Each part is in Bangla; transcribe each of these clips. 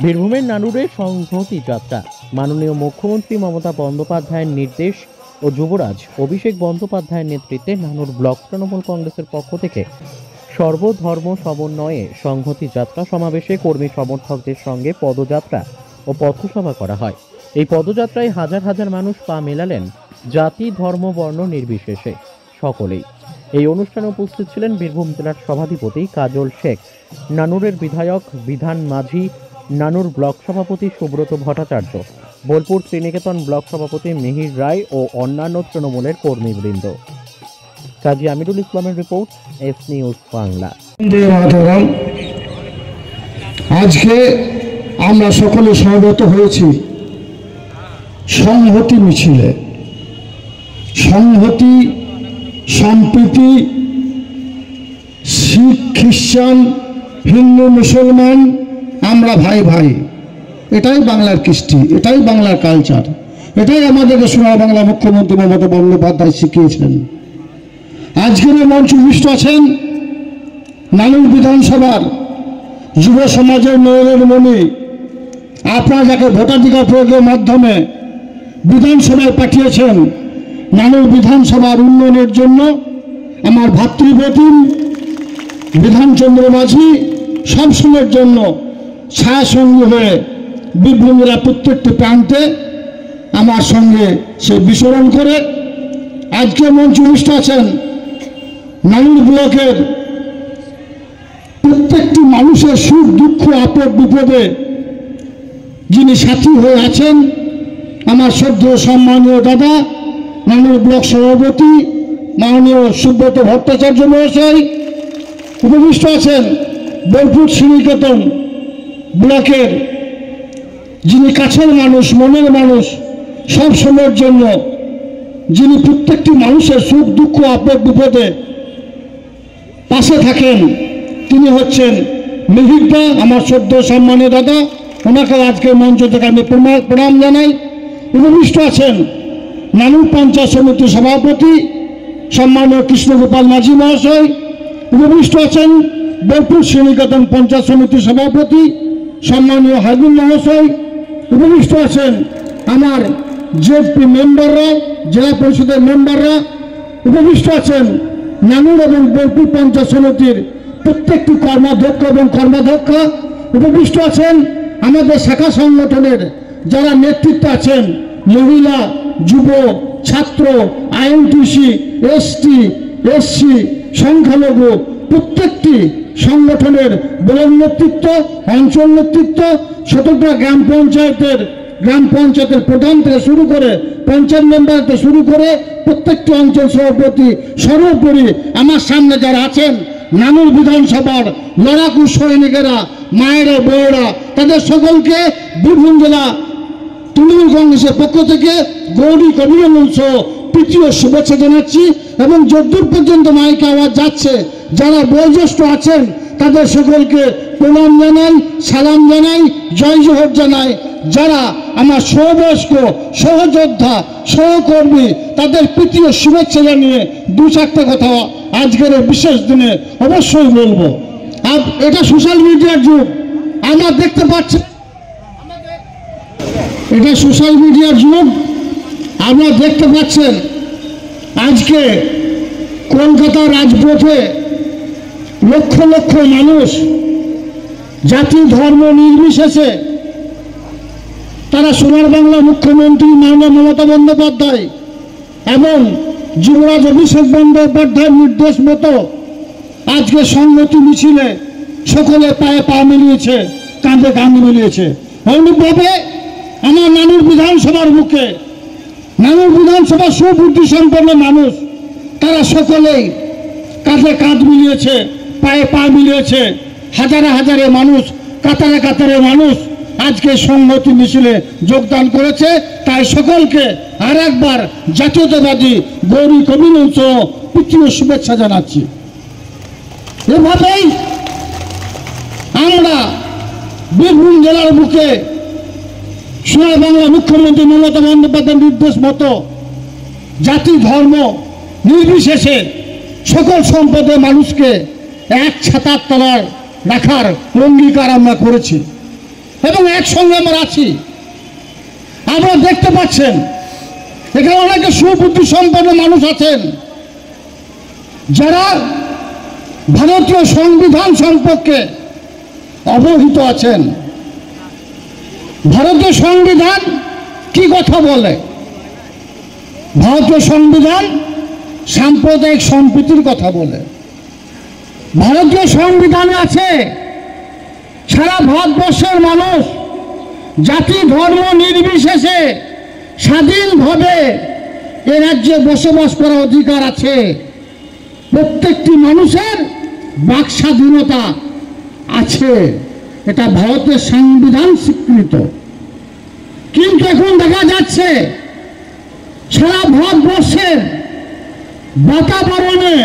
বীরভূমের নানুরে সংহতি যাত্রা। মাননীয় মুখ্যমন্ত্রী মমতা বন্দ্যোপাধ্যায়ের নির্দেশ ও যুবরাজ অভিষেক বন্দ্যোপাধ্যায়ের নেতৃত্বে নানুর ব্লক তৃণমূল কংগ্রেসের পক্ষ থেকে সর্বধর্ম সমন্বয়ে সংহতি যাত্রা সমাবেশে কর্মী সমর্থকদের সঙ্গে পদযাত্রা ও পথসভা করা হয়। এই পদযাত্রায় হাজার হাজার মানুষ পা মেলালেন জাতি, ধর্ম, বর্ণ নির্বিশেষে সকলেই। এই অনুষ্ঠানে উপস্থিত ছিলেন বীরভূম জেলার সভাধিপতি কাজল শেখ, নানুরের বিধায়ক বিধান মাঝি, নানুর ব্লক সভাপতি সুব্রত ভট্টাচার্য, বোলপুর শ্রীনিকেতন ব্লক সভাপতি মিহির রায় ও অন্যান্য তৃণমূলের কর্মীবৃন্দ। কাজী আমিরুল ইসলামের রিপোর্ট, এস নিউজ বাংলা। আজকে আমরা সকলে সমবেত হয়েছি সংহতি মিছিলে। সংহতি, সম্প্রীতি, শিখ, খ্রিস্টান, হিন্দু, মুসলমান, আমরা ভাই ভাই। এটাই বাংলার কৃষ্টি, এটাই বাংলার কালচার, এটাই আমাদেরকে সোনার বাংলা মুখ্যমন্ত্রী মমতা বন্দ্যোপাধ্যায় শিখিয়েছেন। আজকের মঞ্চ উপস্থিত আছেন নানুর বিধানসভার যুব সমাজের নয়নের মণি, আপনারা যাকে ভোটাধিকার প্রয়োগের মাধ্যমে বিধানসভায় পাঠিয়েছেন নানুর বিধানসভার উন্নয়নের জন্য। আমার ভাতৃপ্রতিম বিধানচন্দ্র মাঝি সবসময়ের জন্য ছায়াসঙ্গী হয়ে বীরভূম জেলার প্রত্যেকটি প্রান্তে আমার সঙ্গে সে বিচরণ করে। আজকে মঞ্চে উপস্থিত আছেন নানুর ব্লকের প্রত্যেকটি মানুষের সুখ দুঃখ আপদ বিপদে যিনি সাথী হয়ে আছেন, আমার শ্রদ্ধেয় সম্মানীয় দাদা নানুর ব্লক সভাপতি মাননীয় সুব্রত ভট্টাচার্য মহাশয়। উপবিষ্ট আছেন বোলপুর শ্রীনিকেতন ব্লকের যিনি কাছের মানুষ, মনের মানুষ, সব সময়ের জন্য যিনি প্রত্যেকটি মানুষের সুখ দুঃখ আপদ বিপদে পাশে থাকেন, তিনি হচ্ছেন মিহিরদা, আমার শ্রদ্ধেয় সম্মানীয় দাদা। ওনাকে আজকের মঞ্চ থেকে আমি প্রণাম জানাই। উপবিষ্ট আছেন নানুর পঞ্চায়েত সমিতির সভাপতি সম্মানীয় কৃষ্ণগোপাল মাঝি মহাশয়। উপবিষ্ট আছেন বোলপুর শ্রীনিকেতন পঞ্চায়েত সমিতির সভাপতি সম্মানীয় হাবিব মহাশয়। উপবিষ্ট আছেন আমার জেপি মেম্বাররা, জেলা পরিষদের মেম্বাররা। উপবিষ্ট আছেন নানুর এবং বোলপুর পঞ্চায়েত সমিতির প্রত্যেকটি কর্মাধ্যক্ষ এবং কর্মাধ্যক্ষা। উপবিষ্ট আছেন আমাদের শাখা সংগঠনের যারা নেতৃত্বে আছেন, মহিলা, যুব, ছাত্র, আইএনটিসি, এসটি, এসসি, সংখ্যালঘু, প্রত্যেকটি সংগঠনের ব্লক নেতৃত্ব, অঞ্চল নেতৃত্ব, শতটা গ্রাম পঞ্চায়েতের প্রধান থেকে শুরু করে পঞ্চায়েত মেম্বার থেকে শুরু করে প্রত্যেকটি অঞ্চল সভাপতি, সর্বোপরি আমার সামনে যারা আছেন নানুর বিধানসভার লড়াকু সৈনিকেরা, মায়েরা, বউরা, তাদের সকলকে বীরভূম জেলা তৃণমূল কংগ্রেসের পক্ষ থেকে গৌরী অভিনন্দন সহ প্রীতীয় শুভেচ্ছা জানাচ্ছি। এবং যতদূর পর্যন্ত মাইকে আওয়াজ যাচ্ছে, যারা বয়োজ্যেষ্ঠ আছেন তাদের সকলকে প্রণাম জানাই, সালাম জানাই, জয় জোহর জানাই। যারা আমার সহবয়স্ক, সহযোদ্ধা, সহকর্মী, তাদের প্রীতীয় শুভেচ্ছা জানিয়ে দু চারটে কথা আজকের বিশেষ দিনে অবশ্যই বলবো। আর এটা সোশ্যাল মিডিয়ার যুগ, আমরা দেখতে পাচ্ছি, এটা সোশ্যাল মিডিয়ার যুগ। আপনারা দেখতে পাচ্ছেন আজকে কলকাতা রাজপথে লক্ষ লক্ষ মানুষ জাতি ধর্ম নির্বিশেষে তারা সোনার বাংলা মুখ্যমন্ত্রী মাননীয় মমতা বন্দ্যোপাধ্যায় এবং যুবরাজ অভিষেক বন্দ্যোপাধ্যায়ের নির্দেশ মতো আজকে সংহতি মিছিলে সকলে পায়ে পা মিলিয়েছে, কাঁধে কাঁধ মিলিয়েছে। অনুরূপভাবে আমার নানুর বিধানসভার বুকে, নানুর বিধানসভার সুবুদ্ধি সম্পন্ন মানুষ, তারা সকলেই কাঁধে কাঁধ মিলিয়েছে, পায়ে পা মিলিয়েছে। হাজারে হাজারে মানুষ, কাতারে কাতারে মানুষ আজকে সংহতি মিছিলে যোগদান করেছে। তাই সকলকে আর একবার জাতীয়তাবাদী গৌরী অভিনন্দন সহ প্রীতীয় শুভেচ্ছা জানাচ্ছি। এভাবেই আমরা বীরভূম জেলার বুকে সোনার বাংলা মুখ্যমন্ত্রী মমতা বন্দ্যোপাধ্যায়ের নির্দেশ মতো জাতি ধর্ম নির্বিশেষে সকল সম্প্রদায়ের মানুষকে এক ছাতার তলায় রাখার অঙ্গীকার আমরা করেছি। এবং একসঙ্গে আমরা আছি। আপনারা দেখতে পাচ্ছেন এখানে অনেকে সুবুদ্ধি সম্পন্ন মানুষ আছেন যারা ভারতীয় সংবিধান সম্পর্কে অবহিত আছেন। ভারতীয় সংবিধান কি কথা বলে? ভারতীয় সংবিধান সাম্প্রদায়িক সম্প্রীতির কথা বলে। ভারতীয় সংবিধানে আছে সারা ভারতবর্ষের মানুষ জাতি ধর্ম নির্বিশেষে স্বাধীনভাবে এ রাজ্যে বসবাস করার অধিকার আছে। প্রত্যেকটি মানুষের বাক স্বাধীনতা আছে, এটা ভারতের সংবিধান স্বীকৃত। কিন্তু এখন দেখা যাচ্ছে সারা ভারতবর্ষের বাতাবরণে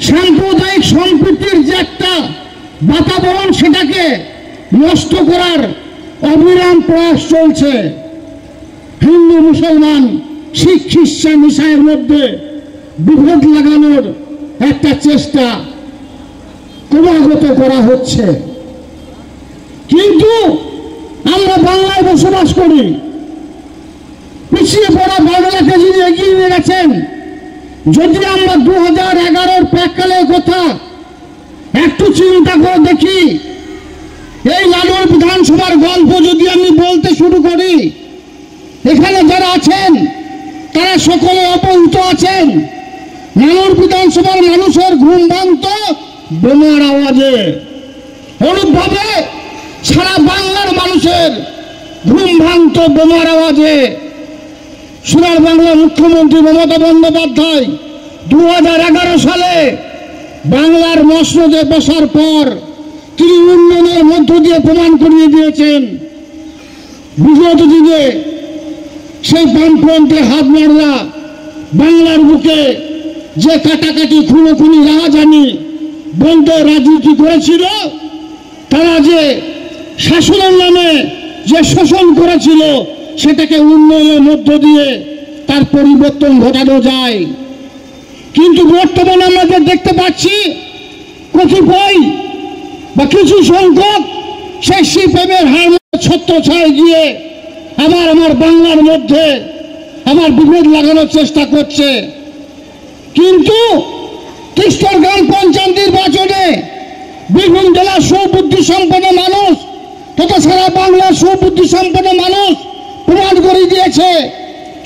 সাম্প্রদায়িক সম্প্রীতির যে একটা বাতাবরণ সেটাকে নষ্ট করার অবিরাম প্রয়াস চলছে। হিন্দু মুসলমান শিখ খ্রিস্টান ইসাইয়ের মধ্যে বিভেদ লাগানোর একটা চেষ্টা ক্রমাগত করা হচ্ছে। কিন্তু আমরা বাংলায় বসবাস করি, পিছিয়ে পড়া বাংলাকে যিনি এগিয়ে নিয়ে গেছেন। যদি আমরা 2011-র প্রাক্কালের কথা একটু চিন্তা করে দেখি, এই লালুর বিধানসভার গল্প যদি আমি বলতে শুরু করি, এখানে যারা আছেন তারা সকলে অবহিত আছেন। লালুর বিধানসভার মানুষের ঘুম ভাঙত বোমার আওয়াজে, অনুরূপভাবে সারা বাংলার মানুষের ঘুম ভাঙত বোমার আওয়াজে। সোনার বাংলার মুখ্যমন্ত্রী মমতা বন্দ্যোপাধ্যায় 2011 সালে বাংলার মসনদে বসার পর তিনি উন্নয়নের মধ্য দিয়ে প্রমাণ করিয়ে দিয়েছেন বিগত দিনে সেই বামফ্রন্টে হাত মারলা বাংলার বুকে যে কাটাকাটি খুনোখুনি রাহাজানি বন্ধ রাজনীতি করেছিল, তারা যে শাসনের নামে যে শোষণ করেছিল সেটাকে উন্নয়নের মধ্য দিয়ে তার পরিবর্তন ঘটানো যায়। কিন্তু বর্তমানে আমরা দেখতে পাচ্ছি কতিপয় বা কিছু সংখ্যক সেই সিপিএমের হার ছত্রছায়ায় গিয়ে আমার বাংলার মধ্যে আমার বিভেদ লাগানোর চেষ্টা করছে। কিন্তু কিশোরগঞ্জ পঞ্চায়েত নির্বাচনে বীরভূম জেলার সুবুদ্ধি সম্পন্ন মানুষ তথা সারা বাংলার সুবুদ্ধি সম্পন্ন মানুষ প্রমাণ করে দিয়েছে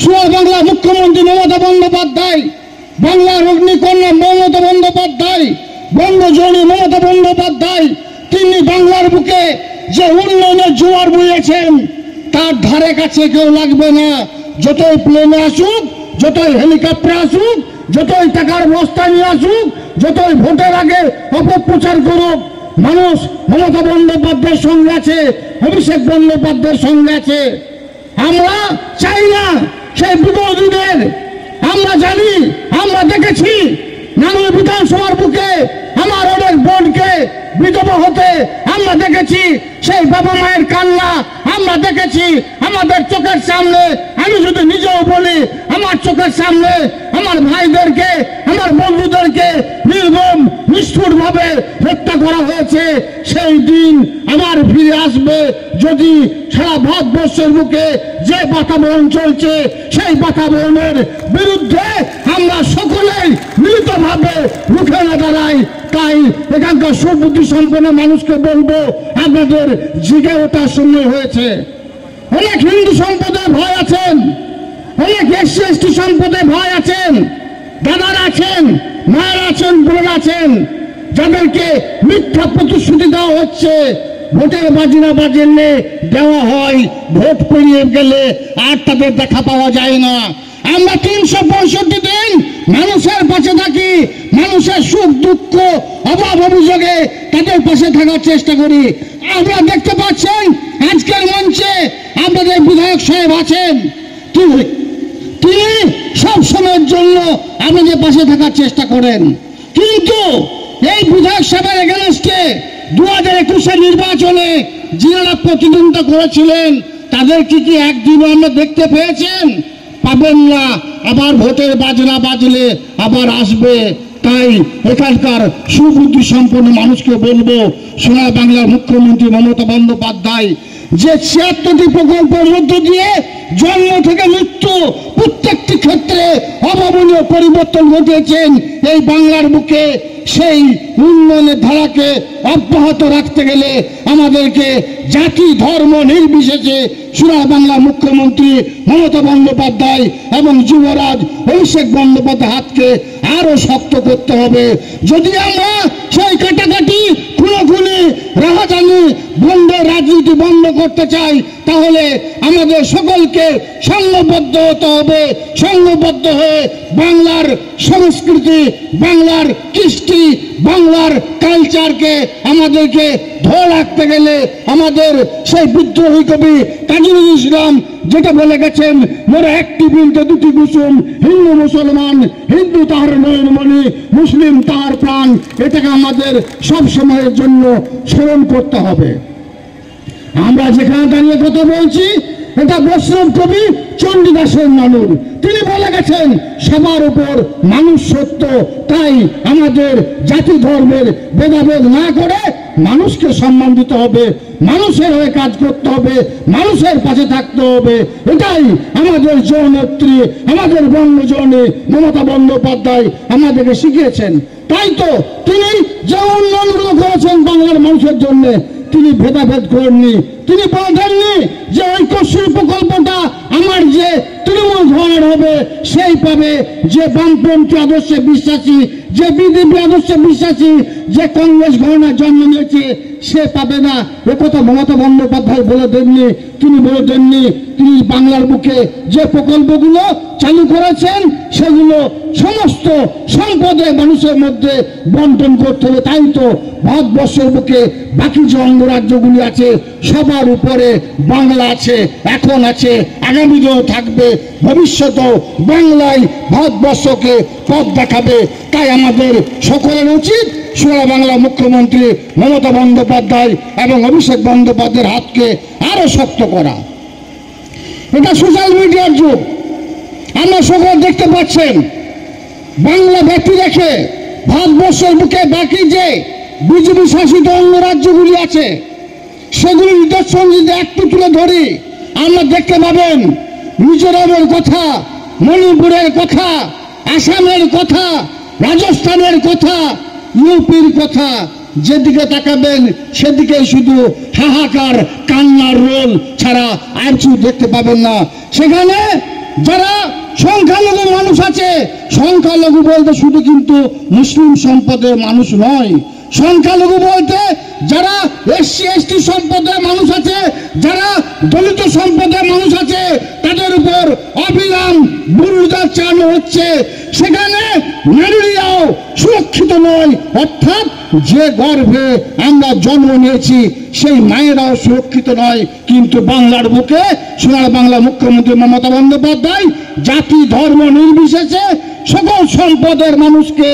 সোনার বাংলা মুখ্যমন্ত্রী মমতা বন্দ্যোপাধ্যায়, বাংলার অগ্নিকন্যা মমতা বন্দ্যোপাধ্যায়, বঙ্গজননী মমতা বন্দ্যোপাধ্যায়, তিনি বাংলার বুকে যে উন্নয়নের জোয়ার বইয়েছেন তার ধারে কাছে কেউ লাগবে না। যতই প্লেনে আসুক, যতই হেলিকপ্টার আসুক, যতই টাকার বস্তা নিয়ে আসুক, যতই ভোটের আগে অপপ্রচার করুক, মানুষ মমতা বন্দ্যোপাধ্যায়ের সঙ্গে আছে, অভিষেক বন্দ্যোপাধ্যায়ের সঙ্গে আছে। আমরা চাই না সেই বিরোধীদের। আমরা জানি, আমরা দেখেছি নানুর বিধানসভার বুকে আমার অনেক বোনকে বিধবা হতে আমরা দেখেছি, সেই বাবা মায়ের কান্না আমরা দেখেছি আমাদের চোখের সামনে। আমি যদি নিজেও বলি, আমার চোখের সামনে আমার ভাইদেরকে, আমার বন্ধুদেরকে নির্মম নিষ্ঠুর ভাবে হত্যা করা হয়েছে। সেই দিন আবার ফিরে আসবে যদি সারা ভারতবর্ষের বুকে যে বাতাবরণ চলছে সেই বাতাবরণের বিরুদ্ধে আমরা সকলেই মিলিতভাবে রুখে না দাঁড়াই। তাই এখানকার সুবুদ্ধি সম্পন্ন মানুষকে বলবো, আপনাদের জেগে ওঠার সময় হয়েছে। অনেক হিন্দু সম্প্রদায় ভয় আছেন, অনেক এসসি এসটি সম্প্রদায় ভয় আছেন, দাদারা আছেন, মায়েরা আছেন, বোনেরা আছেন, যাদেরকে মিথ্যা প্রতিশ্রুতি দেওয়া হচ্ছে। ভোটের বাজিনা বাজলে দেওয়া হয়, ভোট পেরিয়ে গেলে আর তাদের দেখা পাওয়া যায় না। আমরা 365 দিন মানুষের পাশে থাকি, মানুষের সুখ দুঃখ অভাব অভিযোগে তাদের পাশে থাকার চেষ্টা করি। আমরা দেখতে পাচ্ছেন আজকের মঞ্চে আপনাদের বিধায়ক সাহেব আছেন, তিনি সব সময়ের জন্য আপনাদের পাশে থাকার চেষ্টা করেন। কিন্তু এই বিধায়ক সাহেবের এগেনস্টে 2021 নির্বাচনে যিনারা প্রতিদ্বন্দ্বিতা করেছিলেন তাদের কি একদিনও আমরা দেখতে পেয়েছেন? পাবেন না। আবার ভোটের বাজনা বাজলে আবার আসবে। তাই এখানকার সুবুদ্ধি সম্পন্ন মানুষকে বলবো, সোনার বাংলার মুখ্যমন্ত্রী মমতা বন্দ্যোপাধ্যায় যে ৭৬টি প্রকল্পের মধ্য দিয়ে জন্ম থেকে মৃত্যু প্রত্যেকটি ক্ষেত্রে অভাবনীয় পরিবর্তন ঘটিয়েছেন এই বাংলার বুকে, সেই উন্নয়নের ধারাকে অব্যাহত রাখতে গেলে আমাদেরকে জাতি ধর্ম নির্বিশেষে সোনার বাংলার মুখ্যমন্ত্রী মমতা বন্দ্যোপাধ্যায় এবং যুবরাজ অভিষেক বন্দ্যোপাধ্যায় হাতকে আরো শক্ত করতে হবে। যদি আমরা সেই কাটাকাটি খুনোখুনি রাহাজানি বন্ধ রাজনীতি বন্ধ করতে চাই, তাহলে আমাদের সকলকে সংঘবদ্ধ হতে হবে। সংঘবদ্ধ হয়ে বাংলার সংস্কৃতি, বাংলার কৃষ্টি, বাংলার কালচারকে আমাদেরকে ধরে রাখতে গেলে আমাদের সেই বিদ্রোহী কবি কাজী নজরুল ইসলাম যেটা বলে গেছেন, মোরা একটি বৃন্তে দুটি কুসুম, হিন্দু মুসলমান, হিন্দু তাহার নয়নমণি, মুসলিম তাহার প্রাণ, এটাকে আমাদের সব সময়ের জন্য স্মরণ করতে হবে। আমরা যেখানে দাঁড়িয়ে কথা বলছি এটা বৈষ্ণব কবি চণ্ডীদাসের নানুর, তিনি বলে গেছেন সবার উপর মানুষ সত্য, তাই আমাদের জাতি ধর্মের ভেদাভেদ না করে মানুষকে সম্মান দিতে হবে, মানুষের হয়ে কাজ করতে হবে, মানুষের পাশে থাকতে হবে। এটাই আমাদের যৌনেত্রী, আমাদের বঙ্গজননী মমতা বন্দ্যোপাধ্যায় আমাদেরকে শিখিয়েছেন। তাই তো তিনি যে উন্নয়নগুলো করেছেন বাংলার মানুষের জন্য, তিনি ভেদাভেদ করেননি। তিনি বলেননি যে ঐক্যশ্রী প্রকল্পটা আমার যে তৃণমূল ধরনের হবে সেই পাবে, যে বামপন্থী আদর্শে বিশ্বাসী, যে বিজেপি আদর্শে বিশ্বাসী, যে কংগ্রেস ঘরানার জন্ম নিয়েছে সে পাবে না। একথা মমতা বন্দ্যোপাধ্যায় বলে দেননি। তিনি বলে দেননি তিনি বাংলার বুকে যে প্রকল্পগুলো চালু করেছেন সেগুলো সমস্ত সম্প্রদায়ের মানুষের মধ্যে বন্টন করতে হবে। তাই তো ভারতবর্ষের বুকে বাকি যে অঙ্গরাজ্যগুলি আছে সবার উপরে বাংলা আছে, এখন আছে, আগামী দিনেও থাকবে, ভবিষ্যতেও বাংলায় ভারতবর্ষকে পথ দেখাবে। তাই আমাদের সকলের উচিত সোনার বাংলা মুখ্যমন্ত্রী মমতা বন্দ্যোপাধ্যায় এবং অভিষেক বন্দ্যোপাধ্যায়ের হাতকে আরো শক্ত করা। এটা সোশ্যাল মিডিয়ার যুগ, আমরা সকলে দেখতে পাচ্ছেন। বাংলা ব্যক্তি দেখে ভারতবর্ষের বুকে বাকি যে বিজেপি শাসিত অন্য রাজ্যগুলি আছে সেগুলির নিদর্শন যদি একটু তুলে ধরি, আমরা দেখতে পাবেন মিজোরামের কথা, মণিপুরের কথা, আসামের কথা, রাজস্থানের কথা, ইউপির কথা, যেদিকে তাকাবেন সেদিকে শুধু হাহাকার কান্নার রোল ছাড়া আর কিছু দেখতে পাবেন না। সেখানে যারা সংখ্যালঘু মানুষ আছে, সংখ্যালঘু বলতে শুধু কিন্তু মুসলিম সম্প্রদায়ের মানুষ নয়, সংখ্যালঘু বলতে যারা এসসি এসটি সম্প্রদায়ের মানুষ আছে, যারা দলিত সম্প্রদায়ের মানুষ আছে, তাদের উপর অবিরাম বুলডোজার চালানো হচ্ছে। সেখানে নারীরাও সুরক্ষিত নয়, অর্থাৎ যে গর্ভে আমরা জন্ম নিয়েছি সেই মায়েরাও সুরক্ষিত নয়। কিন্তু বাংলার বুকে সোনার বাংলা মুখ্যমন্ত্রী মমতা বন্দ্যোপাধ্যায় জাতি ধর্ম নির্বিশেষে সকল সম্প্রদায়ের মানুষকে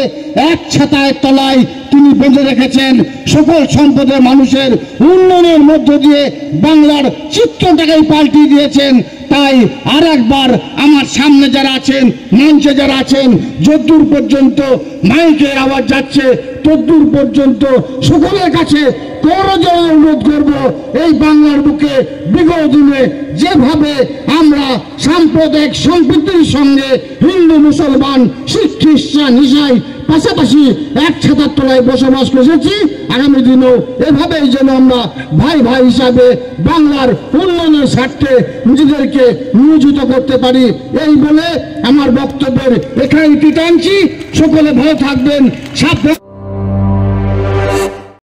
এক ছাতায় তলায় তিনি বেঁধে রেখেছেন। সকল সম্প্রদায়ের মানুষের উন্নয়নের মধ্য দিয়ে বাংলার চিত্রটাকেই পাল্টিয়ে দিয়েছেন। তাই আর একবার আমার সামনে যারা আছেন, মঞ্চে যারা আছেন, যদ্দূর পর্যন্ত মাইকের আওয়াজ যাচ্ছে তদ্দূর পর্যন্ত সকলের কাছে করজোড়ে অনুরোধ করব, এই বাংলার বুকে বিগত দিনে যেভাবে আমরা সাম্প্রদায়িক সম্প্রীতির সঙ্গে হিন্দু মুসলমান শিখ খ্রিস্টান ইসাই পাশাপাশি এক ছাতার তলায় বসবাস করেছি, আগামী দিনেও এভাবেই যেন আমরা ভাই ভাই হিসাবে বাংলার উন্নয়নের স্বার্থে নিজেদেরকে নিয়োজিত করতে পারি। এই বলে আমার বক্তব্যের এখানে টানছি। সকলে ভালো থাকবেন, সাবধান।